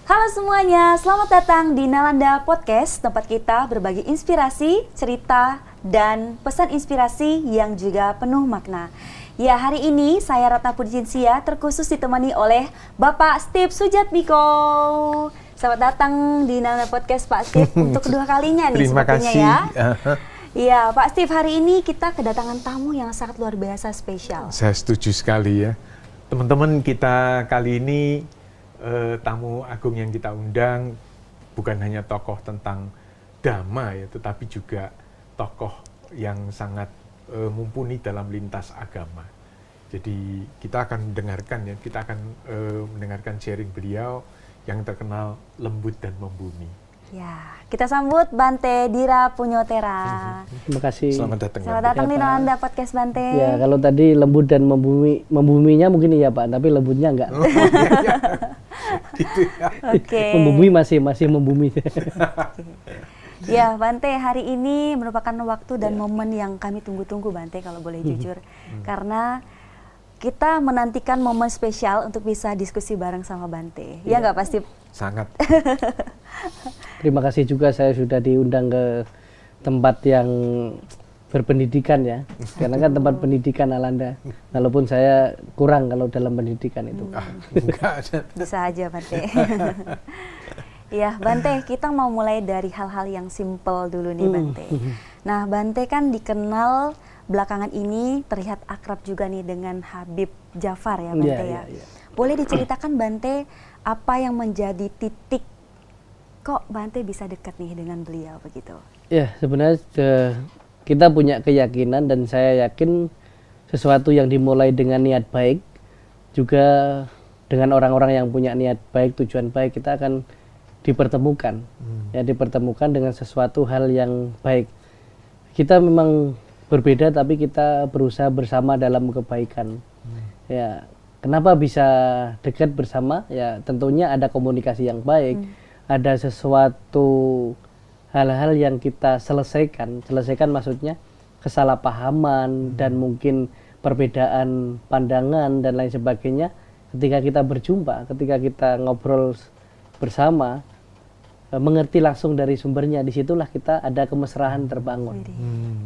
Halo semuanya, selamat datang di Nalanda Podcast, tempat kita berbagi inspirasi, cerita, dan pesan inspirasi yang juga penuh makna. Ya, hari ini saya Ratna Pudjinsia terkhusus ditemani oleh Bapak Steve Sujatmiko. Selamat datang di Nalanda Podcast Pak Steve untuk kedua kalinya nih. Terima kasih ya. Iya, Pak Steve, hari ini kita kedatangan tamu yang sangat luar biasa spesial. Saya setuju sekali ya. Teman-teman, kita kali ini tamu agung yang kita undang bukan hanya tokoh tentang dhamma ya, tetapi juga tokoh yang sangat mumpuni dalam lintas agama. Jadi kita akan mendengarkan ya, kita akan mendengarkan sharing beliau yang terkenal lembut dan membumi. Ya, kita sambut Bante Dira Punyotera. Terima kasih. Selamat datang. Selamat datang di Nalanda Podcast Bante. Ya, kalau tadi lembut dan membuminya mungkin iya Pak, tapi lembutnya enggak. Oh, iya. Gitu ya. Oke. Membumi masih membumi. Ya, Bante, hari ini merupakan waktu dan momen yang kami tunggu-tunggu, Bante, kalau boleh jujur. Karena kita menantikan momen spesial untuk bisa diskusi bareng sama Bante. Ya nggak pasti? Sangat. Terima kasih juga saya sudah diundang ke tempat yang berpendidikan ya. Karena kan tempat pendidikan Nalanda. Walaupun saya kurang kalau dalam pendidikan itu. Enggak ada. Bisa aja, Bante. Ya, Bante, kita mau mulai dari hal-hal yang simple dulu nih, Bante. Nah, Bante kan dikenal belakangan ini terlihat akrab juga nih dengan Habib Jafar ya, Bante ya. Boleh diceritakan, Bante, apa yang menjadi titik kok Bante bisa dekat nih dengan beliau begitu? Ya, sebenarnya kita punya keyakinan dan saya yakin sesuatu yang dimulai dengan niat baik juga dengan orang-orang yang punya niat baik, tujuan baik, kita akan dipertemukan. Ya, dipertemukan dengan sesuatu hal yang baik. Kita memang berbeda tapi kita berusaha bersama dalam kebaikan. Ya, kenapa bisa dekat bersama? Ya, tentunya ada komunikasi yang baik. Ada sesuatu hal-hal yang kita selesaikan maksudnya kesalahpahaman dan mungkin perbedaan pandangan dan lain sebagainya. Ketika kita berjumpa, ketika kita ngobrol bersama, mengerti langsung dari sumbernya, disitulah kita ada kemesraan terbangun.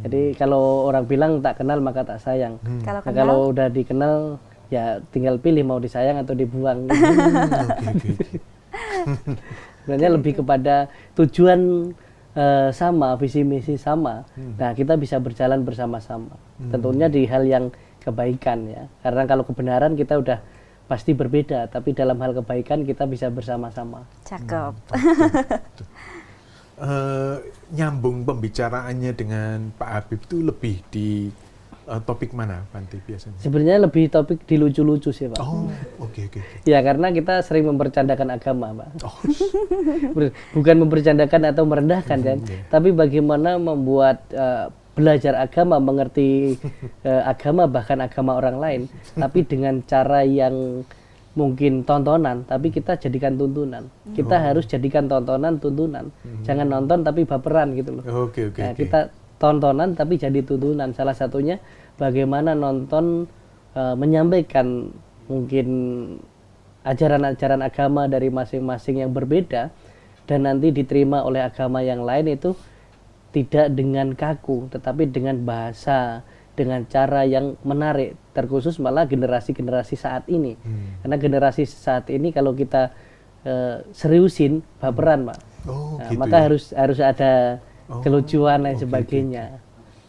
Jadi kalau orang bilang tak kenal maka tak sayang. Kalau udah dikenal ya tinggal pilih mau disayang atau dibuang. Sebenarnya lebih kepada tujuan sama, visi misi sama. Nah, kita bisa berjalan bersama-sama. Tentunya di hal yang kebaikan ya. Karena kalau kebenaran kita udah pasti berbeda, tapi dalam hal kebaikan kita bisa bersama-sama. Cakep. Nyambung pembicaraannya dengan Pak Habib itu lebih di topik mana, Bante, biasanya? Sebenarnya lebih topik di lucu-lucu sih, Pak. Oh, oke. Ya, karena kita sering mempercandakan agama, Pak. Bukan mempercandakan atau merendahkan, kan? Tapi bagaimana membuat belajar agama, mengerti agama, bahkan agama orang lain, tapi dengan cara yang mungkin tontonan, tapi kita jadikan tuntunan. Kita harus jadikan tontonan, tuntunan. Jangan nonton tapi baperan gitu loh. Oke. Nah, kita tontonan tapi jadi tuntunan. Salah satunya bagaimana nonton menyampaikan mungkin ajaran-ajaran agama dari masing-masing yang berbeda dan nanti diterima oleh agama yang lain itu tidak dengan kaku, tetapi dengan bahasa, dengan cara yang menarik, terkhusus malah generasi-generasi saat ini. Karena generasi saat ini kalau kita seriusin, baperan, Pak. Gitu maka ya? harus ada kelucuan dan sebagainya.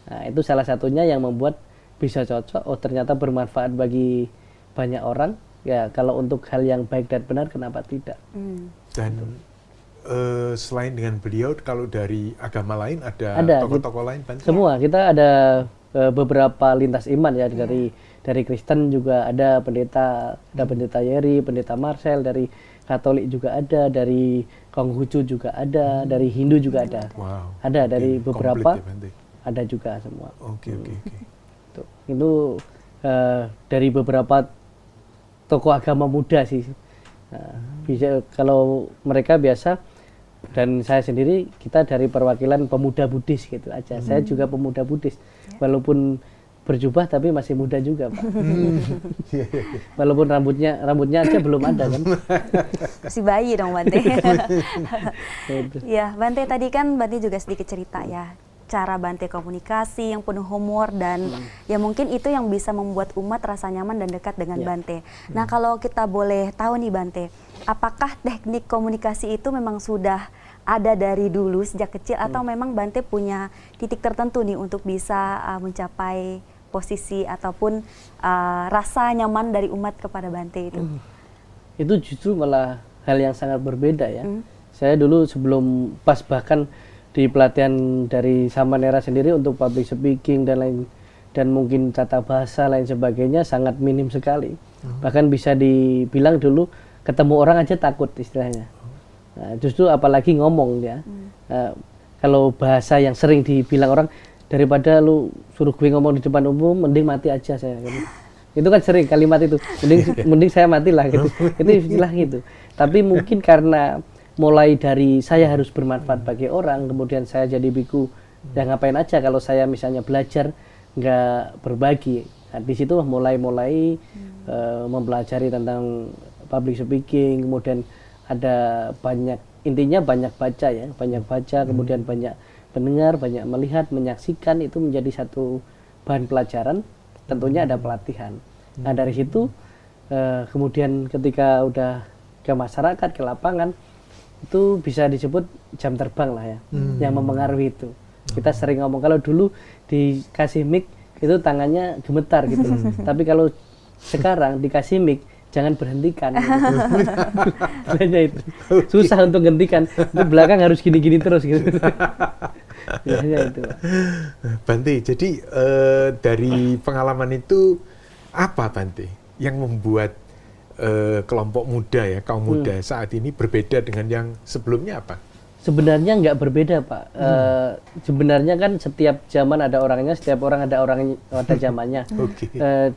Nah, itu salah satunya yang membuat bisa cocok. Oh, ternyata bermanfaat bagi banyak orang. Ya, kalau untuk hal yang baik dan benar, kenapa tidak? Dan selain dengan beliau, kalau dari agama lain ada tokoh-tokoh lain? Semua, kita ada beberapa lintas iman ya, dari Kristen juga ada pendeta Yeri, pendeta Marcel, dari Katolik juga ada, dari Konghucu juga ada, dari Hindu juga ada. Ada dari beberapa, ada juga semua. Oke. Itu dari beberapa tokoh agama muda sih. Bisa kalau mereka biasa. Dan saya sendiri, kita dari perwakilan pemuda Buddhis gitu aja. Saya juga pemuda Buddhis. Walaupun berjubah tapi masih muda juga, Pak. Iya, iya, iya. Walaupun rambutnya aja belum ada kan. Masih bayi dong Bante. Gitu. Ya, Bante tadi kan Bante juga sedikit cerita ya, cara Bante komunikasi yang penuh humor dan ya mungkin itu yang bisa membuat umat rasa nyaman dan dekat dengan Bante. Nah, kalau kita boleh tahu nih Bante, apakah teknik komunikasi itu memang sudah ada dari dulu sejak kecil atau memang Bante punya titik tertentu nih untuk bisa mencapai posisi ataupun rasa nyaman dari umat kepada Bante itu? Itu justru malah hal yang sangat berbeda ya. Saya dulu sebelum pas bahkan di pelatihan dari Samanera sendiri untuk public speaking dan mungkin tata bahasa lain sebagainya sangat minim sekali. Bahkan bisa dibilang dulu ketemu orang aja takut istilahnya. Nah, justru apalagi ngomong ya. Kalau bahasa yang sering dibilang orang, daripada lu suruh gue ngomong di depan umum, mending mati aja saya. Gitu. Itu kan sering kalimat itu. Mending saya matilah gitu. Itu istilah gitu. Tapi mungkin karena mulai dari saya harus bermanfaat bagi orang, kemudian saya jadi biku, ya ngapain aja kalau saya misalnya belajar nggak berbagi. Nah, di situ mulai mempelajari tentang public speaking, kemudian ada intinya banyak baca ya, kemudian banyak mendengar, banyak melihat, menyaksikan, itu menjadi satu bahan pelajaran. Tentunya ada pelatihan. Nah dari situ kemudian ketika udah ke masyarakat, ke lapangan, itu bisa disebut jam terbang lah ya, yang mempengaruhi itu. Kita sering ngomong, kalau dulu dikasih mic itu tangannya gemetar gitu. Tapi kalau sekarang dikasih mic, jangan berhentikan. Gitu. Itu susah untuk hentikan. Itu belakang harus gini-gini terus gitu. Itu. Bante, jadi dari pengalaman itu apa Bante yang membuat kelompok muda ya, kaum muda saat ini berbeda dengan yang sebelumnya apa? Sebenarnya nggak berbeda Pak. Sebenarnya kan setiap zaman ada orangnya, setiap orang ada zamannya.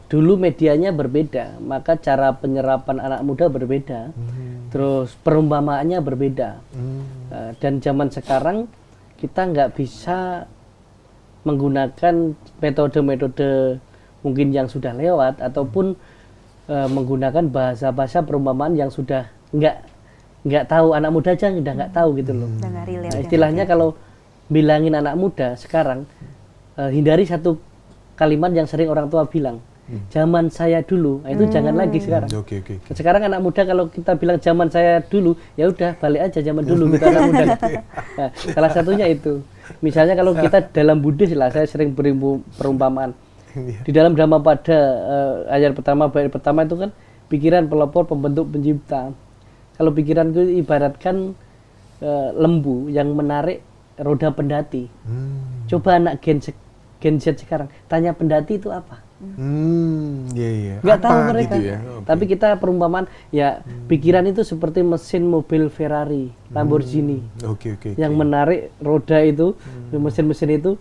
Dulu medianya berbeda, maka cara penyerapan anak muda berbeda. Terus perumpamaannya berbeda. Dan zaman sekarang kita nggak bisa menggunakan metode-metode mungkin yang sudah lewat ataupun menggunakan bahasa-bahasa perumpamaan yang sudah nggak tahu, anak muda aja udah nggak tahu gitu loh. Nah, istilahnya kalau bilangin anak muda sekarang, hindari satu kalimat yang sering orang tua bilang, zaman saya dulu. Nah, itu jangan lagi sekarang. Sekarang anak muda kalau kita bilang zaman saya dulu, ya udah balik aja zaman dulu gitu anak muda. Nah, salah satunya itu. Misalnya kalau kita dalam Buddhis lah, saya sering beri perumpamaan. Di dalam Dhamma Pada ayat pertama itu kan pikiran pelopor, pembentuk, pencipta. Kalau pikiran itu ibaratkan lembu yang menarik roda pendati. Coba anak Gen Z sekarang tanya pendati itu apa? Nggak tahu mereka. Gitu ya? Tapi kita perumpamaan ya, pikiran itu seperti mesin mobil Ferrari, Lamborghini, yang menarik roda itu, mesin-mesin itu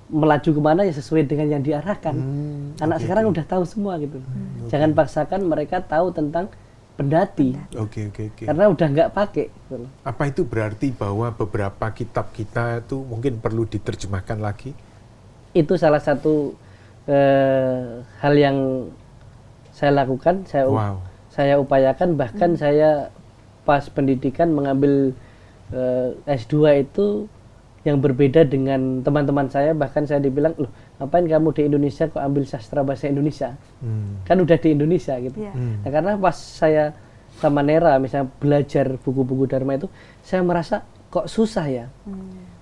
melaju kemana ya sesuai dengan yang diarahkan. Anak sekarang udah tahu semua gitu. Jangan paksakan mereka tahu tentang pendati. Karena udah nggak pakai. Apa itu berarti bahwa beberapa kitab kita itu mungkin perlu diterjemahkan lagi? Itu salah satu hal yang saya lakukan, saya upayakan. Bahkan saya pas pendidikan mengambil S2 itu yang berbeda dengan teman-teman saya. Bahkan saya dibilang, loh ngapain kamu di Indonesia kok ambil sastra bahasa Indonesia? Kan udah di Indonesia gitu. Nah, karena pas saya Samanera misalnya belajar buku-buku Dharma itu, saya merasa kok susah ya.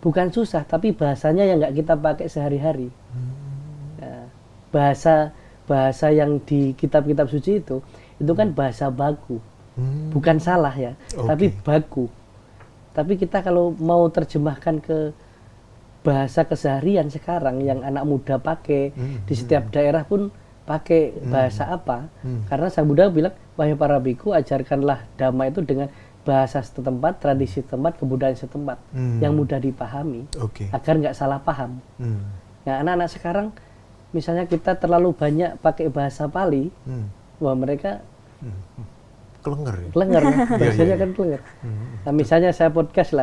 Bukan susah, tapi bahasanya yang nggak kita pakai sehari-hari. Nah, bahasa yang di kitab-kitab suci itu kan bahasa baku. Bukan salah ya, tapi baku. Tapi kita kalau mau terjemahkan ke bahasa keseharian sekarang yang anak muda pakai, di setiap daerah pun pakai bahasa apa? Karena Sang Buddha bilang, wahai para biku, ajarkanlah Dhamma itu dengan bahasa setempat, tradisi setempat, kebudayaan setempat, yang mudah dipahami, agar nggak salah paham. Nah, anak-anak sekarang, misalnya kita terlalu banyak pakai bahasa Pali, wah mereka Klenger ya? Bahasanya kan klenger. Nah, misalnya saya podcast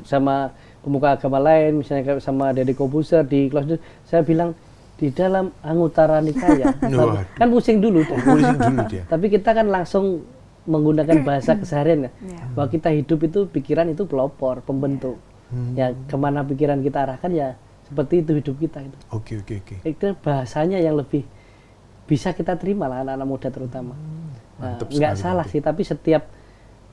sama pemuka agama lain, misalnya sama Deddy Kobuser di kelas, saya bilang di dalam Anguttara Nikaya. Wah. Kan pusing dulu dah. Pusing dulu dia. Tapi kita kan langsung menggunakan bahasa keseharian ya. Iya. Bahwa kita hidup itu, pikiran itu pelopor, pembentuk. Ya kemana pikiran kita arahkan ya seperti itu hidup kita itu. Oke. Itu bahasanya yang lebih bisa kita terima lah anak-anak muda terutama. Mantap Nggak sekali, salah Bante. sih, tapi setiap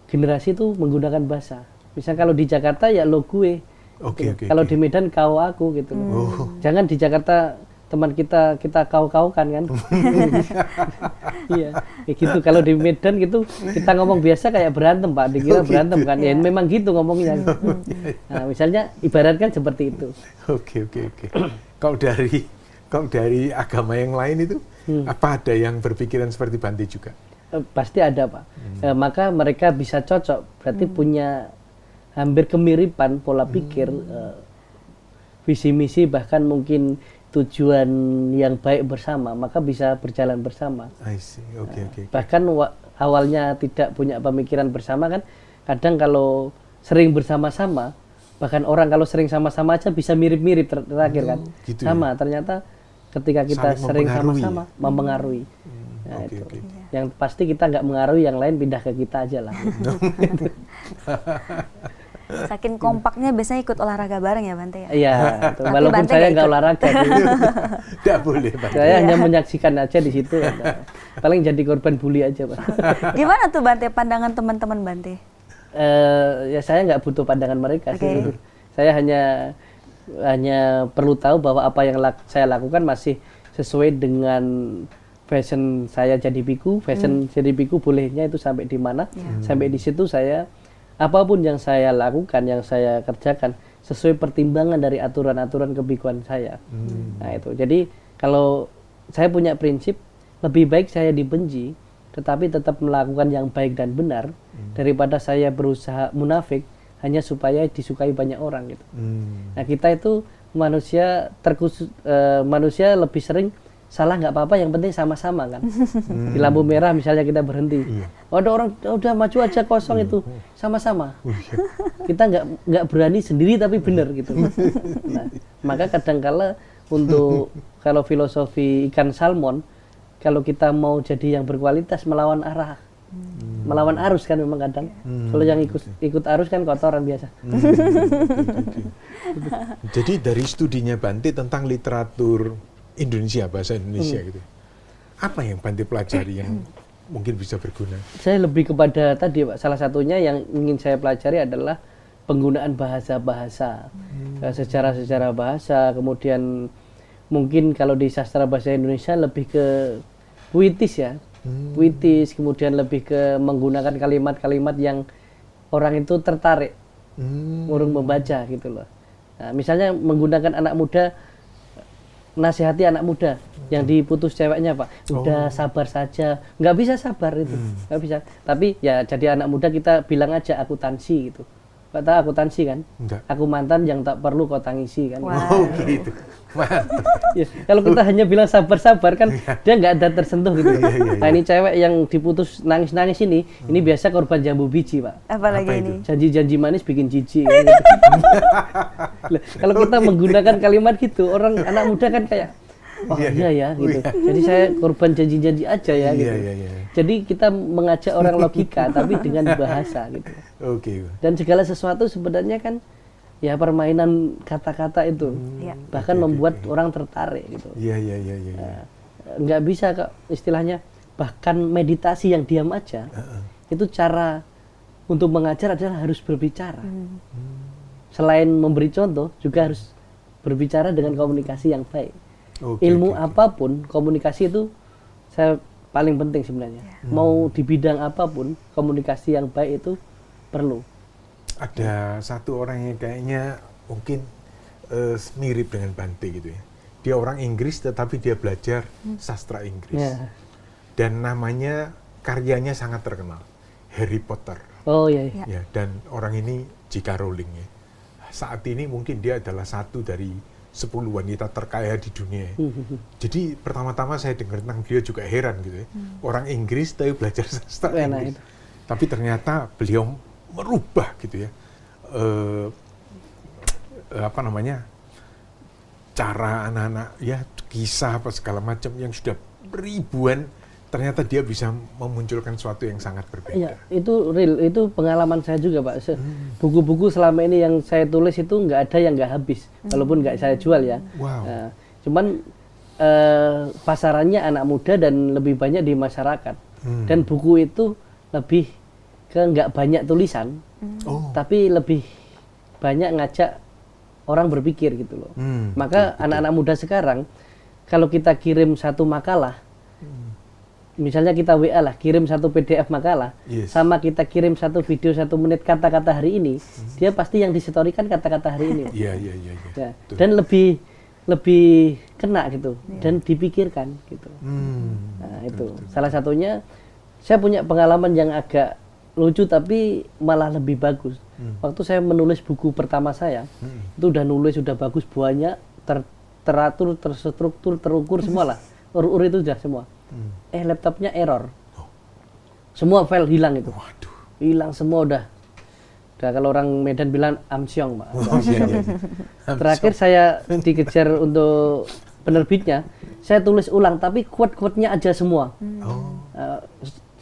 generasi itu menggunakan bahasa. Misal kalau di Jakarta ya lo gue. Oke. Kalau di Medan kau aku gitu. Oh. Jangan di Jakarta teman kita kau kan kan. Iya, kayak gitu. Kalau di Medan gitu kita ngomong biasa kayak berantem Pak, dikira berantem kan. Ya memang gitu ngomongnya. Nah, misalnya ibaratkan seperti itu. Oke. Kalau dari agama yang lain itu apa ada yang berpikiran seperti Bante juga? Pasti ada Pak. Maka mereka bisa cocok, berarti punya hampir kemiripan pola pikir, visi misi, bahkan mungkin tujuan yang baik bersama, maka bisa berjalan bersama. I see. Oke. Bahkan awalnya tidak punya pemikiran bersama kan, kadang kalau sering bersama-sama, bahkan orang kalau sering sama-sama aja bisa mirip-mirip terakhir kan. Gitu sama, ya? ternyata ketika kita Saling sering mempengaruhi. sama-sama mempengaruhi. Nah, Oke. itu. Yang pasti kita nggak mengaruhi, yang lain pindah ke kita aja lah. Saking kompaknya biasanya ikut olahraga bareng ya Bante ya? Iya, itu. Tapi Walaupun Bante saya nggak nggak ikut. olahraga, Tidak boleh, Bante. saya hanya menyaksikan aja di situ. Paling jadi korban bully aja, Pak. Gimana tuh Bante pandangan teman-teman Bante? Ya saya nggak butuh pandangan mereka Oke. sih. Saya hanya perlu tahu bahwa apa yang saya lakukan masih sesuai dengan fashion saya jadi biku. Fashion jadi biku bolehnya itu sampai di mana? Sampai di situ saya apapun yang saya lakukan, yang saya kerjakan sesuai pertimbangan dari aturan-aturan kebikuan saya. Nah itu. Jadi kalau saya punya prinsip lebih baik saya dibenci, tetapi tetap melakukan yang baik dan benar daripada saya berusaha munafik hanya supaya disukai banyak orang gitu. Nah kita itu manusia manusia lebih sering salah nggak apa-apa, yang penting sama-sama kan. Di lampu merah misalnya kita berhenti, ada orang udah maju aja kosong itu sama-sama. Kita nggak berani sendiri tapi benar gitu. Nah, maka kadangkala untuk kalau filosofi ikan salmon, kalau kita mau jadi yang berkualitas melawan arah, melawan arus kan memang kadang. Kalau yang ikut arus kan kotoran biasa. Jadi dari studinya Bante tentang literatur Indonesia, bahasa Indonesia gitu, apa yang Bante pelajari yang mungkin bisa berguna? Saya lebih kepada tadi Pak, salah satunya yang ingin saya pelajari adalah penggunaan bahasa-bahasa, sejarah-sejarah bahasa, kemudian mungkin kalau di sastra bahasa Indonesia lebih ke puitis ya, puitis, kemudian lebih ke menggunakan kalimat-kalimat yang orang itu tertarik urung membaca gitu loh. Nah, misalnya menggunakan anak muda, nasihati anak muda yang diputus ceweknya Pak, udah sabar saja, nggak bisa sabar itu, nggak bisa. Tapi ya jadi anak muda kita bilang aja akuntansi gitu. Pak tahu akuntansi kan? Enggak. Aku mantan yang tak perlu kau tangisi kan. Oh gitu, mantap. Ya, kalau kita hanya bilang sabar-sabar kan dia nggak ada tersentuh gitu. Iya. Nah ini cewek yang diputus nangis-nangis ini biasa korban jambu biji Pak. Apalagi Apa ini? itu? Janji-janji manis bikin jijik. Gitu. Lah, kalau kita menggunakan kalimat gitu, orang anak muda kan kayak, oh iya ya gitu. Jadi saya korban janji-janji aja ya gitu. Iya. Jadi kita mengajak orang logika tapi dengan bahasa gitu. Oke. Dan segala sesuatu sebenarnya kan ya permainan kata-kata itu. Iya. Bahkan membuat orang tertarik gitu. Iya. Nggak bisa kok istilahnya, bahkan meditasi yang diam aja itu cara untuk mengajar adalah harus berbicara. Selain memberi contoh juga harus berbicara dengan komunikasi yang baik. Ilmu apapun komunikasi itu saya paling penting sebenarnya. Mau di bidang apapun komunikasi yang baik itu perlu. Ada satu orang yang kayaknya mungkin mirip dengan Bante gitu ya. Dia orang Inggris tetapi dia belajar sastra Inggris. Ya. Dan namanya, karyanya sangat terkenal, Harry Potter. Oh iya. Ya, dan orang ini J.K. Rowling ya. Saat ini mungkin dia adalah satu dari 10 wanita terkaya di dunia. Jadi pertama-tama saya dengar tentang dia juga heran gitu ya. Orang Inggris tapi belajar sastra Inggris. Tapi ternyata beliau merubah gitu ya. Cara anak-anak ya kisah apa segala macam yang sudah ribuan, ternyata dia bisa memunculkan sesuatu yang sangat berbeda. Iya, itu real, itu pengalaman saya juga Pak. Buku-buku selama ini yang saya tulis itu nggak ada yang nggak habis, walaupun nggak saya jual ya. Wow. Nah, cuman pasarannya anak muda dan lebih banyak di masyarakat. Dan buku itu lebih ke nggak banyak tulisan, tapi lebih banyak ngajak orang berpikir gitu loh. Maka anak-anak muda sekarang, kalau kita kirim satu makalah, misalnya kita WA lah, kirim satu PDF makalah, sama kita kirim satu video 1 menit kata-kata hari ini, dia pasti yang disetorikan kata-kata hari ini. Iya. Ya. Dan lebih kena gitu, dan dipikirkan gitu. Nah itu salah satunya. Saya punya pengalaman yang agak lucu tapi malah lebih bagus. Waktu saya menulis buku pertama saya, itu udah nulis, udah bagus, banyak, teratur, terstruktur, terukur semua lah. Ur itu sudah semua. Laptopnya error. Semua file hilang itu. Waduh. Hilang semua udah. Kalau orang Medan bilang amsyong, Pak. Iya. Terakhir saya dikejar untuk penerbitnya, saya tulis ulang tapi quote-quote-nya aja semua.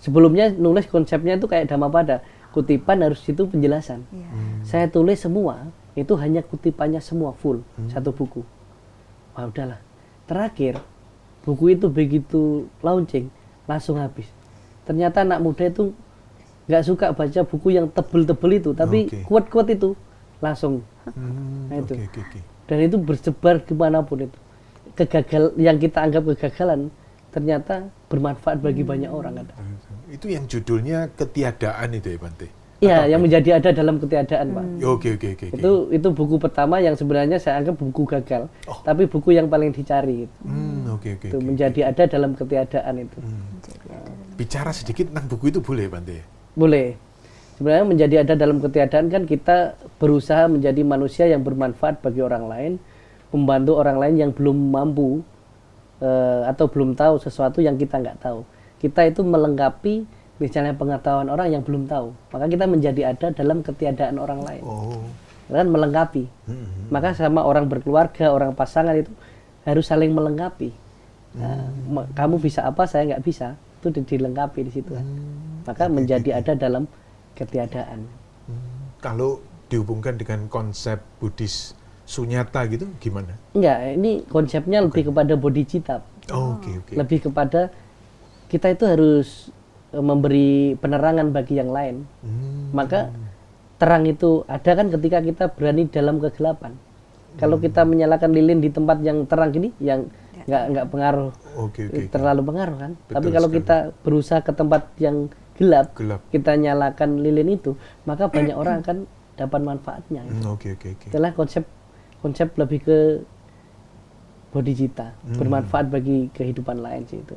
Sebelumnya nulis konsepnya itu kayak Dhammapada, kutipan harus itu penjelasan. Saya tulis semua, itu hanya kutipannya semua full, satu buku. Wah udahlah. Terakhir buku itu begitu launching langsung habis. Ternyata anak muda itu nggak suka baca buku yang tebel-tebel itu, tapi quote-quote itu langsung. Nah itu. Dan itu bersebar kemanapun itu. Yang kita anggap kegagalan ternyata bermanfaat bagi banyak orang. Itu yang judulnya ketiadaan itu ya Bante? Iya, yang menjadi ada dalam ketiadaan, Pak. Oke. Itu buku pertama yang sebenarnya saya anggap buku gagal, tapi buku yang paling dicari. Itu menjadi ada dalam ketiadaan itu. Bicara sedikit tentang buku itu boleh, Bante? Boleh. Sebenarnya menjadi ada dalam ketiadaan kan kita berusaha menjadi manusia yang bermanfaat bagi orang lain, membantu orang lain yang belum mampu atau belum tahu sesuatu yang kita nggak tahu. Kita itu melengkapi misalnya pengetahuan orang yang belum tahu, maka kita menjadi ada dalam ketiadaan orang lain. Kan melengkapi. Maka sama orang berkeluarga, orang pasangan itu harus saling melengkapi. Nah, kamu bisa apa, saya nggak bisa, itu dilengkapi di situ kan. Maka menjadi ada dalam ketiadaan. Kalau dihubungkan dengan konsep Buddhis sunyata gitu, gimana? Enggak, ini konsepnya lebih kepada bodhicitta. Lebih kepada kita itu harus memberi penerangan bagi yang lain. Maka terang itu ada kan ketika kita berani dalam kegelapan. Kalau kita menyalakan lilin di tempat yang terang gini, yang nggak pengaruh, terlalu pengaruh kan. Betul. Tapi kalau kita berusaha ke tempat yang gelap, kita nyalakan lilin itu, maka banyak orang akan dapat manfaatnya. Itulah konsep lebih ke bodhicitta, bermanfaat bagi kehidupan lain sih itu.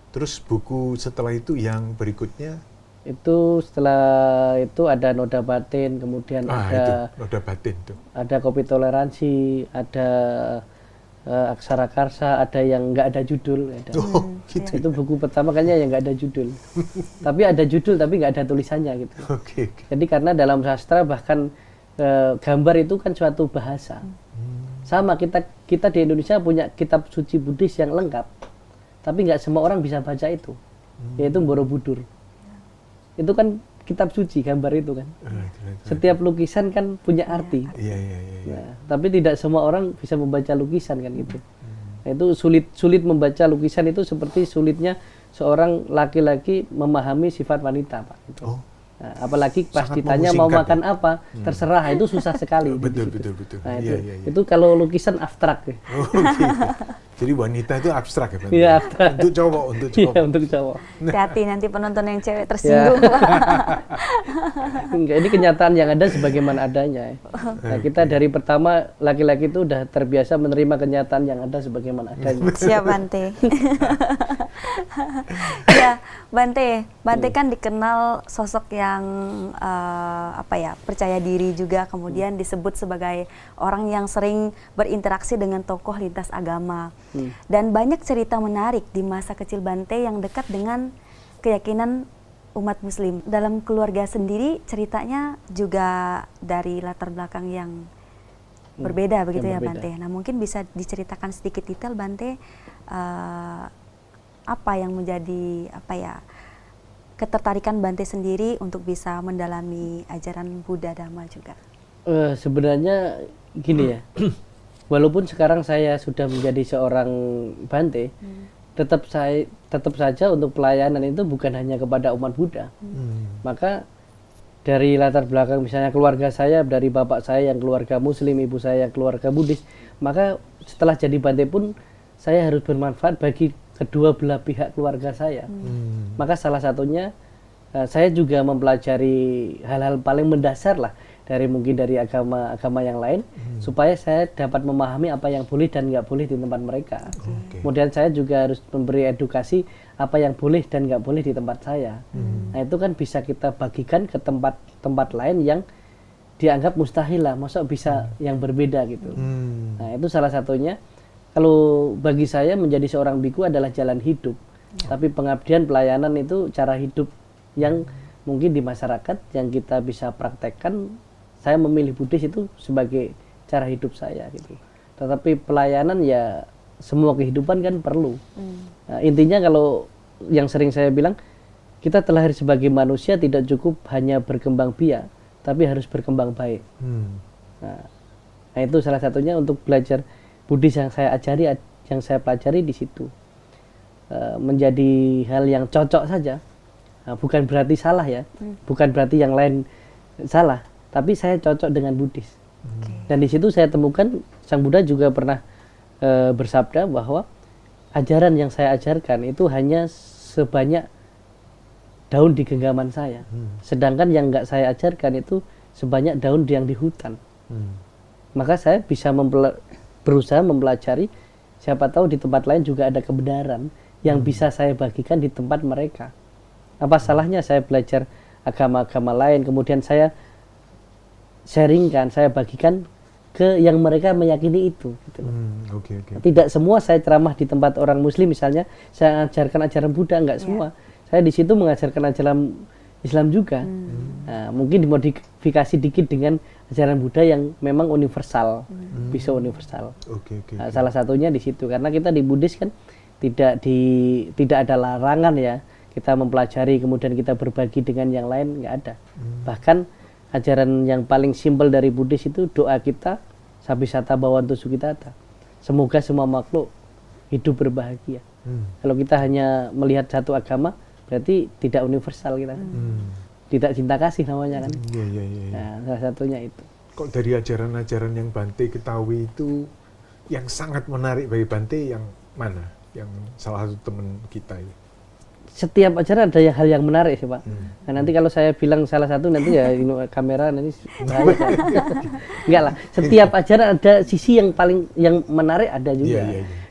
Terus buku setelah itu yang berikutnya? Itu setelah itu ada Noda Batin, kemudian ada Noda Batin tuh. Ada Kopi Toleransi, ada Aksara Karsa, ada yang nggak ada judul. Gitu. Itu buku pertama kayaknya yang nggak ada judul. Tapi ada judul tapi nggak ada tulisannya gitu. Jadi karena dalam sastra bahkan gambar itu kan suatu bahasa. Sama kita di Indonesia punya kitab suci Buddhis yang lengkap. Tapi nggak semua orang bisa baca itu, yaitu Borobudur. Itu kan kitab suci, gambar itu kan. Setiap lukisan kan punya arti. Nah, tapi tidak semua orang bisa membaca lukisan kan gitu. Nah, itu sulit membaca lukisan itu seperti sulitnya seorang laki-laki memahami sifat wanita, Pak. Gitu. Nah, apalagi pas ditanya mau makan apa, terserah, itu susah sekali. Betul. Nah, itu kalau lukisan abstrak. Jadi wanita itu abstrak ya, Pak? Iya, abstrak. Untuk cowok. Iya, untuk cowok. Hati nanti penonton yang cewek tersinggung. Enggak, ini kenyataan yang ada sebagaimana adanya. Nah, kita dari pertama laki-laki itu udah terbiasa menerima kenyataan yang ada sebagaimana adanya. Siap, Bante. Ya, Bante kan dikenal sosok yang percaya diri juga, kemudian disebut sebagai orang yang sering berinteraksi dengan tokoh lintas agama. Dan banyak cerita menarik di masa kecil Bante yang dekat dengan keyakinan umat muslim. Dalam keluarga sendiri ceritanya juga dari latar belakang yang berbeda begitu yang ya berbeda. Bante. Nah mungkin bisa diceritakan sedikit detail Bante, apa yang menjadi ketertarikan Bante sendiri untuk bisa mendalami ajaran Buddha Dhamma juga. Sebenarnya gini ya, walaupun sekarang saya sudah menjadi seorang Bante, tetap saja untuk pelayanan itu bukan hanya kepada umat Buddha. Maka dari latar belakang misalnya keluarga saya, dari bapak saya yang keluarga Muslim, ibu saya yang keluarga Buddhis, maka setelah jadi Bante pun saya harus bermanfaat bagi kedua belah pihak keluarga saya. Maka salah satunya saya juga mempelajari hal-hal paling mendasar lah mungkin dari agama yang lain, supaya saya dapat memahami apa yang boleh dan nggak boleh di tempat mereka. Kemudian saya juga harus memberi edukasi apa yang boleh dan nggak boleh di tempat saya. Nah itu kan bisa kita bagikan ke tempat lain yang dianggap mustahil lah, masa bisa yang berbeda gitu. Nah itu salah satunya. Kalau bagi saya menjadi seorang biku adalah jalan hidup, tapi pengabdian pelayanan itu cara hidup yang mungkin di masyarakat yang kita bisa praktekkan. Saya memilih Buddhis itu sebagai cara hidup saya gitu. Tetapi pelayanan ya semua kehidupan kan perlu. Nah, intinya kalau yang sering saya bilang, kita terlahir sebagai manusia tidak cukup hanya berkembang biak, tapi harus berkembang baik. Nah itu salah satunya untuk belajar Buddhis yang saya ajari, yang saya pelajari di situ. Menjadi hal yang cocok saja. Nah, bukan berarti salah ya, bukan berarti yang lain salah. Tapi saya cocok dengan Buddhis. Dan di situ saya temukan Sang Buddha juga pernah bersabda bahwa ajaran yang saya ajarkan itu hanya sebanyak daun di genggaman saya. Sedangkan yang nggak saya ajarkan itu sebanyak daun yang di hutan. Maka saya bisa berusaha mempelajari, siapa tahu di tempat lain juga ada kebenaran yang bisa saya bagikan di tempat mereka. Apa salahnya saya belajar agama-agama lain, kemudian saya sharingkan, saya bagikan ke yang mereka meyakini itu. Gitu. Tidak semua saya ceramah di tempat orang Muslim misalnya, saya ajarkan ajaran Buddha, enggak semua. Saya di situ mengajarkan ajaran Islam juga. Nah, mungkin dimodifikasi dikit dengan ajaran Buddha yang memang universal, bisa universal. Nah, salah satunya di situ, karena kita di Buddhis kan tidak ada larangan ya, kita mempelajari kemudian kita berbagi dengan yang lain, nggak ada. Bahkan ajaran yang paling simpel dari Buddhis itu doa kita, Sabisata Bhavantu Sukhitata. Semoga semua makhluk hidup berbahagia. Kalau kita hanya melihat satu agama, berarti tidak universal kita. Tidak cinta kasih namanya kan. Nah, salah satunya itu. Kok dari ajaran-ajaran yang Bante ketahui itu yang sangat menarik bagi Bante yang mana? Yang salah satu teman kita itu. Setiap ajaran ada hal yang menarik sih Pak. Nah, nanti kalau saya bilang salah satu nanti ya ini kamera nanti enggak lah. Setiap ajaran ada sisi yang menarik ada juga.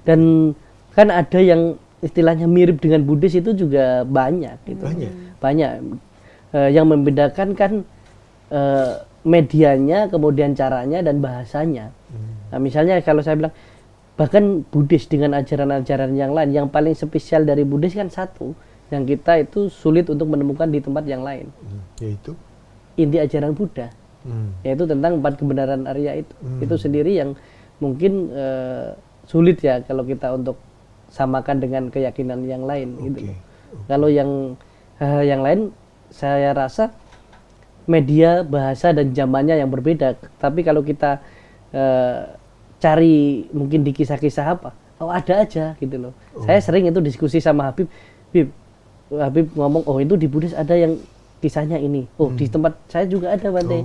Dan kan ada yang istilahnya mirip dengan Buddhis itu juga banyak gitu. Banyak. Yang membedakan kan medianya, kemudian caranya dan bahasanya. Nah, misalnya kalau saya bilang bahkan Buddhis dengan ajaran-ajaran yang lain, yang paling spesial dari Buddhis kan satu, yang kita itu sulit untuk menemukan di tempat yang lain, yaitu inti ajaran Buddha, yaitu tentang 4 kebenaran Arya itu sendiri yang mungkin sulit ya kalau kita untuk samakan dengan keyakinan yang lain gitu. Kalau yang lain saya rasa media, bahasa dan zamannya yang berbeda, tapi kalau kita cari mungkin di kisah-kisah apa, ada aja gitu loh. Saya sering itu diskusi sama Habib ngomong, itu di Buddhis ada yang kisahnya ini. Di tempat saya juga ada Bante.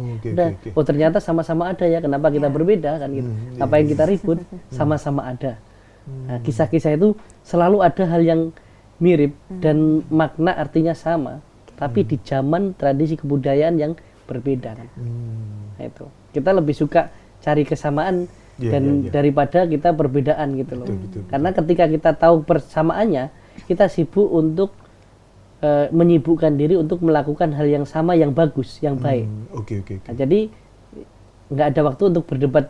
Ternyata sama-sama ada ya. Kenapa kita berbeda kan gitu. Apa yang kita ribut sama-sama ada. Nah, kisah-kisah itu selalu ada hal yang mirip dan makna artinya sama. Tapi di zaman tradisi kebudayaan yang berbeda kan. Nah, itu. Kita lebih suka cari kesamaan daripada kita perbedaan gitu loh. Karena ketika kita tahu persamaannya, kita sibuk untuk menyibukkan diri untuk melakukan hal yang sama, yang bagus, yang baik. Nah, jadi nggak ada waktu untuk berdebat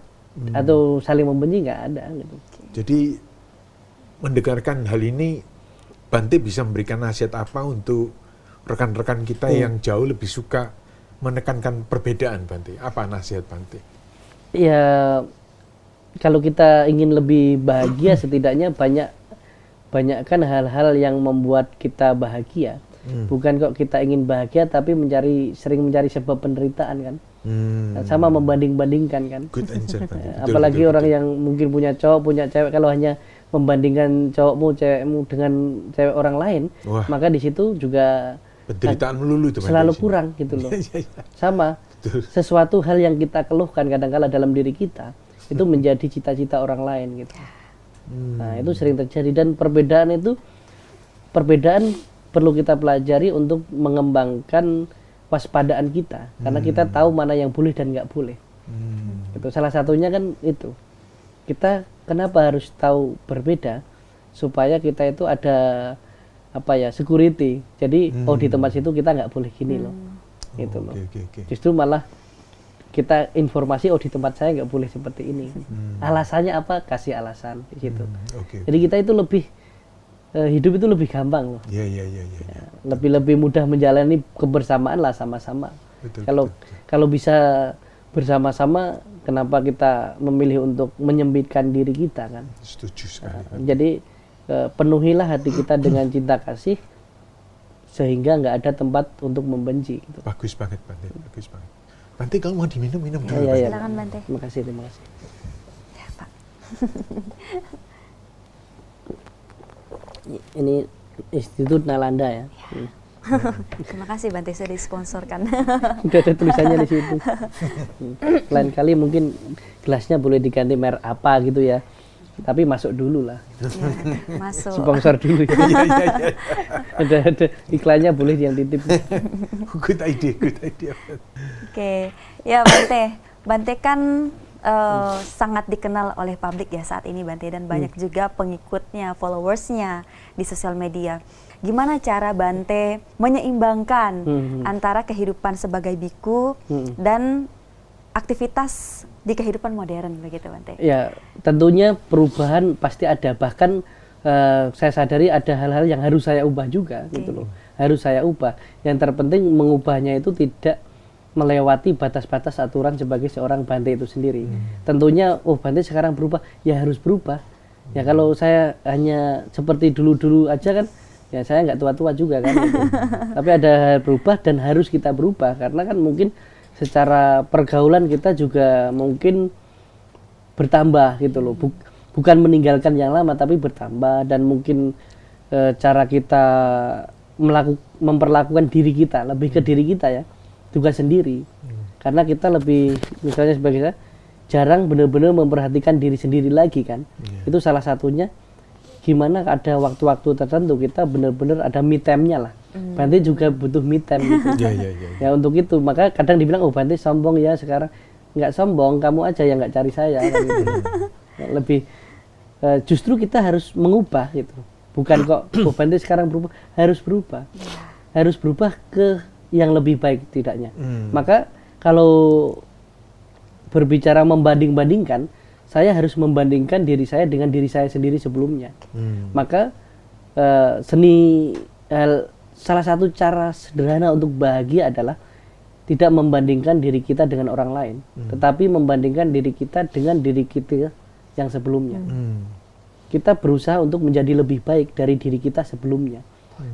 atau saling membenci, nggak ada. Gitu. Jadi mendengarkan hal ini, Bante bisa memberikan nasihat apa untuk rekan-rekan kita yang jauh lebih suka menekankan perbedaan, Bante? Apa nasihat Bante? Ya kalau kita ingin lebih bahagia, setidaknya banyakkan hal-hal yang membuat kita bahagia. Bukan kok kita ingin bahagia tapi sering mencari sebab penderitaan kan. Sama membanding-bandingkan kan. Good answer, Bante. Betul, Apalagi betul, orang betul. yang mungkin punya cowok, punya cewek, kalau hanya membandingkan cewekmu dengan cewek orang lain, Wah. maka di situ juga Penderitaan melulu itu, Bante, selalu di sini. kurang gitu loh. Iya, iya. Sama, Betul. sesuatu hal yang kita keluhkan kadang-kala dalam diri kita itu menjadi cita-cita orang lain gitu. Nah, itu sering terjadi, dan perbedaan perlu kita pelajari untuk mengembangkan waspadaan kita, karena kita tahu mana yang boleh dan nggak boleh. Itu salah satunya kan itu. Kita kenapa harus tahu berbeda, supaya kita itu ada security. Jadi di tempat situ kita nggak boleh gini loh. Gitu loh. Oke. Justru malah kita informasi di tempat saya nggak boleh seperti ini. Alasannya apa? Kasih alasan di situ. Oke. Jadi kita itu lebih hidup itu lebih gampang loh. Iya. Lebih mudah menjalani kebersamaan lah sama-sama. Betul, Kalau bisa bersama-sama, kenapa kita memilih untuk menyempitkan diri kita kan? Setuju sekali. Jadi penuhilah hati kita dengan cinta kasih, sehingga nggak ada tempat untuk membenci. Gitu. Bagus banget, Bante. Bagus banget. Bante, kalau mau diminum dulu. Iya. Silakan, Bante. Terima kasih. Ya, Pak. Ini Institut Nalanda ya. Terima kasih Bante sudah disponsorkan. Udah ada tulisannya di situ. Lain kali mungkin gelasnya boleh diganti merek apa gitu ya. Tapi masuk dulu lah. Ya, masuk. Sponsor dulu ya. Iya. Ada iklannya boleh yang titip. Good idea. Oke, ya Bante. Bante kan sangat dikenal oleh publik ya saat ini Bante, dan banyak juga pengikutnya, followersnya di sosial media. Gimana cara Bante menyeimbangkan antara kehidupan sebagai biku dan aktivitas di kehidupan modern begitu Bante? Ya, tentunya perubahan pasti ada. Bahkan saya sadari ada hal-hal yang harus saya ubah juga gitu loh. Harus saya ubah. Yang terpenting mengubahnya itu tidak melewati batas-batas aturan sebagai seorang Bante itu sendiri. Tentunya Bante sekarang berubah, ya harus berubah. Ya kalau saya hanya seperti dulu-dulu aja kan, ya saya nggak tua-tua juga kan gitu. Tapi ada hal berubah dan harus kita berubah, karena kan mungkin secara pergaulan kita juga mungkin bertambah gitu loh. Bukan meninggalkan yang lama tapi bertambah, dan mungkin cara kita memperlakukan diri kita lebih ke diri kita ya, juga sendiri. Karena kita lebih, misalnya sebagai saya, jarang benar-benar memperhatikan diri sendiri lagi kan. Itu salah satunya, gimana ada waktu-waktu tertentu kita benar-benar ada me time-nya lah. Bante juga butuh me time gitu. Iya. Ya untuk itu, maka kadang dibilang Bante sombong ya sekarang. Nggak sombong, kamu aja yang nggak cari saya kan, gitu. Lebih justru kita harus mengubah gitu. Bukan kok Bante sekarang berubah, harus berubah ke yang lebih baik tidaknya. Maka kalau berbicara membanding-bandingkan, saya harus membandingkan diri saya dengan diri saya sendiri sebelumnya. Maka salah satu cara sederhana untuk bahagia adalah tidak membandingkan diri kita dengan orang lain, tetapi membandingkan diri kita dengan diri kita yang sebelumnya. Kita berusaha untuk menjadi lebih baik dari diri kita sebelumnya,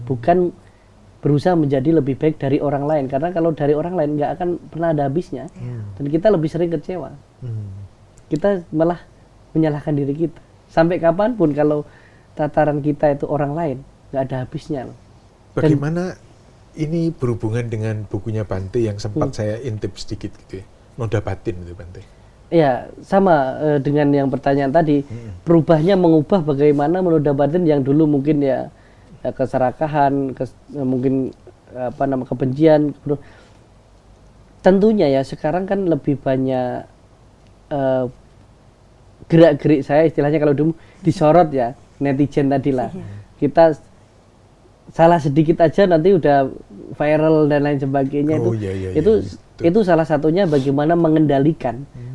bukan berusaha menjadi lebih baik dari orang lain, karena kalau dari orang lain nggak akan pernah ada habisnya, dan kita lebih sering kecewa. Kita malah menyalahkan diri kita. Sampai kapanpun kalau tataran kita itu orang lain, nggak ada habisnya loh. Bagaimana ini berhubungan dengan bukunya Bante yang sempat saya intip sedikit gitu ya, Noda Batin itu Bante? Ya sama dengan yang pertanyaan tadi, berubahnya mengubah bagaimana menoda batin yang dulu mungkin ya keserakahan, mungkin kebencian. Tentunya ya sekarang kan lebih banyak gerak-gerik saya, istilahnya kalau dulu disorot ya, netizen tadi lah. Kita salah sedikit aja nanti udah viral dan lain sebagainya. Itu salah satunya bagaimana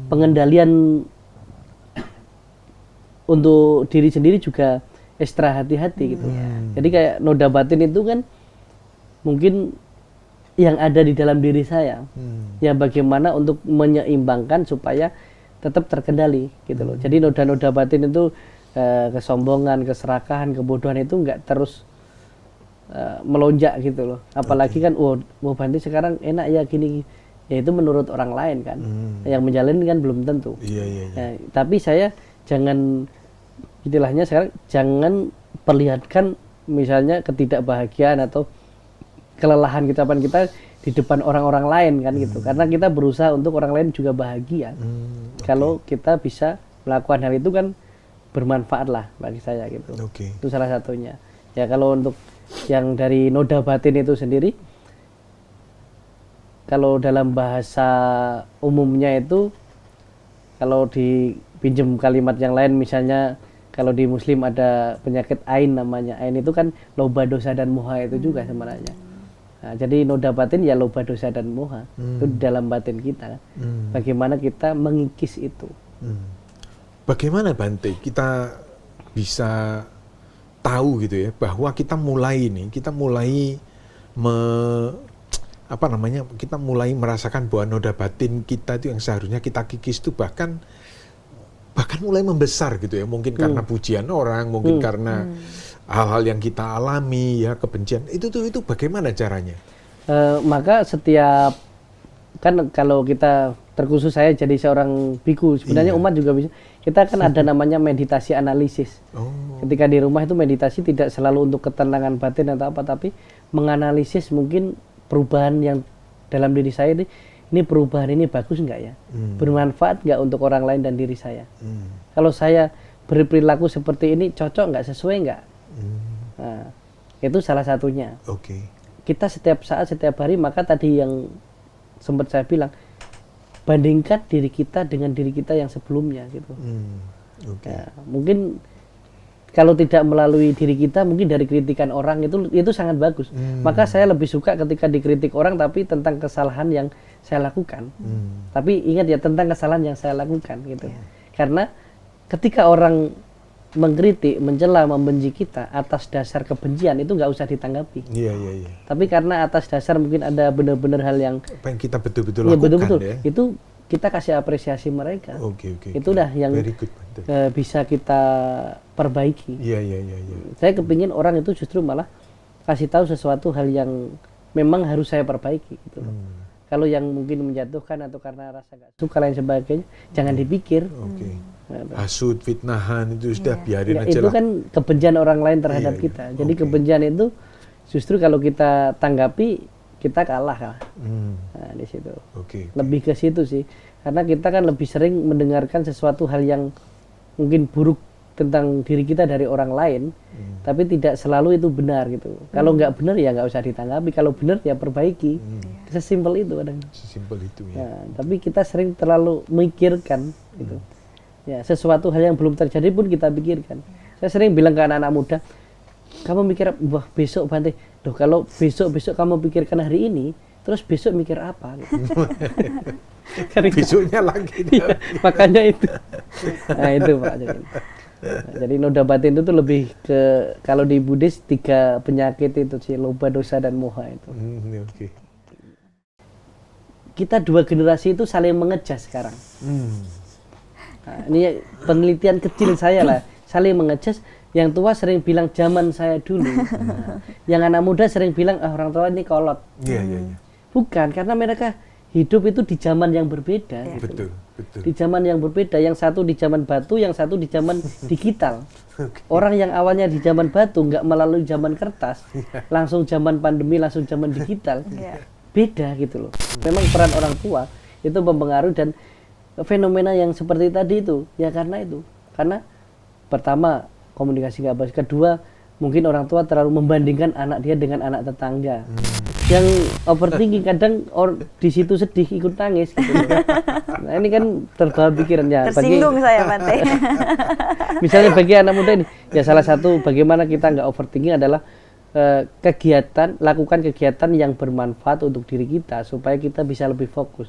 pengendalian untuk diri sendiri juga ekstra hati-hati gitu. Jadi kayak noda batin itu kan mungkin yang ada di dalam diri saya. Ya bagaimana untuk menyeimbangkan supaya tetap terkendali gitu loh. Jadi noda-noda batin itu kesombongan, keserakahan, kebodohan itu nggak terus melonjak gitu loh. Apalagi kan, mau Bante sekarang enak ya gini, ya itu menurut orang lain kan. Yang menjalani kan belum tentu. Nah, tapi saya jangan, istilahnya sekarang jangan perlihatkan misalnya ketidakbahagiaan atau kelelahan kita di depan orang-orang lain kan gitu. Karena kita berusaha untuk orang lain juga bahagia. Kalau kita bisa melakukan hal itu kan bermanfaat lah bagi saya gitu. Itu salah satunya. Ya kalau untuk yang dari noda batin itu sendiri, kalau dalam bahasa umumnya itu, kalau dipinjam kalimat yang lain, misalnya kalau di Muslim ada penyakit ain namanya. Ain itu kan loba dosa dan moha itu juga sebenarnya. Nah, jadi noda batin ya loba dosa dan moha itu di dalam batin kita. Bagaimana kita mengikis itu? Bagaimana Bante kita bisa tahu gitu ya bahwa kita mulai kita mulai merasakan bahwa noda batin kita itu yang seharusnya kita kikis itu bahkan mulai membesar gitu ya, mungkin karena pujian orang, mungkin karena hal-hal yang kita alami ya, kebencian itu bagaimana caranya? Maka setiap kan kalau kita terkhusus saya jadi seorang biku, sebenarnya umat juga bisa. Kita kan ada namanya meditasi analisis. Ketika di rumah itu meditasi tidak selalu untuk ketenangan batin atau apa, tapi menganalisis mungkin perubahan yang dalam diri saya ini perubahan ini bagus nggak ya? Bermanfaat nggak untuk orang lain dan diri saya? Kalau saya berperilaku seperti ini cocok nggak, sesuai nggak? Nah, itu salah satunya. Kita setiap saat, setiap hari, maka tadi yang sempat saya bilang, bandingkan diri kita dengan diri kita yang sebelumnya gitu. Ya, mungkin kalau tidak melalui diri kita, mungkin dari kritikan orang itu sangat bagus. Maka saya lebih suka ketika dikritik orang tapi tentang kesalahan yang saya lakukan. Tapi ingat ya, tentang kesalahan yang saya lakukan gitu. Karena ketika orang mengkritik, mencela, membenci kita atas dasar kebencian, itu nggak usah ditanggapi. Tapi karena atas dasar mungkin ada benar-benar hal yang apa yang kita betul-betul lakukan, ya? Itu kita kasih apresiasi mereka. Itu dah yang bisa kita perbaiki. Saya kepingin orang itu justru malah kasih tahu sesuatu hal yang memang harus saya perbaiki gitu. Kalau yang mungkin menjatuhkan atau karena rasa gak suka lain sebagainya, jangan dipikir. Hasud, fitnahan itu sudah biarin aja lah. Itu kan kebencian orang lain terhadap kita. Jadi kebencian itu justru kalau kita tanggapi, kita kalah. Nah, di situ. Lebih ke situ sih. Karena kita kan lebih sering mendengarkan sesuatu hal yang mungkin buruk tentang diri kita dari orang lain, tapi tidak selalu itu benar gitu. Kalau nggak benar ya nggak usah ditanggapi. Kalau benar ya perbaiki. Sesimpel itu kadang. Sesimpel itu ya. Nah, tapi kita sering terlalu memikirkan gitu. Ya, sesuatu hal yang belum terjadi pun kita pikirkan. Saya sering bilang ke anak-anak muda, kamu mikir, wah besok Bante, loh kalau besok kamu pikirkan hari ini, terus besok mikir apa? Gitu. Besoknya lagi. Ya, makanya itu. Nah itu Pak. Jadi noda batin itu tuh lebih ke, kalau di Buddhis 3 penyakit itu sih, loba, dosa, dan moha itu. Kita 2 generasi itu saling mengejas sekarang. Nah, ini penelitian kecil saya lah, saling mengejas. Yang tua sering bilang zaman saya dulu. Nah, yang anak muda sering bilang orang tua ini kolot. Bukan, karena mereka hidup itu di zaman yang berbeda. Betul. Di zaman yang berbeda, yang satu di zaman batu, yang satu di zaman digital. Orang yang awalnya di zaman batu nggak melalui zaman kertas, langsung zaman pandemi, langsung zaman digital. Beda gitu loh. Memang peran orang tua itu mempengaruhi, dan fenomena yang seperti tadi itu ya karena pertama komunikasi nggak bagus, kedua mungkin orang tua terlalu membandingkan anak dia dengan anak tetangga. Yang overthinking kadang di situ sedih ikut nangis gitu. Nah ini kan terbawa pikirannya. Tersinggung saya Bante. Misalnya bagi anak muda ini ya, salah satu bagaimana kita nggak overthinking adalah lakukan kegiatan yang bermanfaat untuk diri kita supaya kita bisa lebih fokus.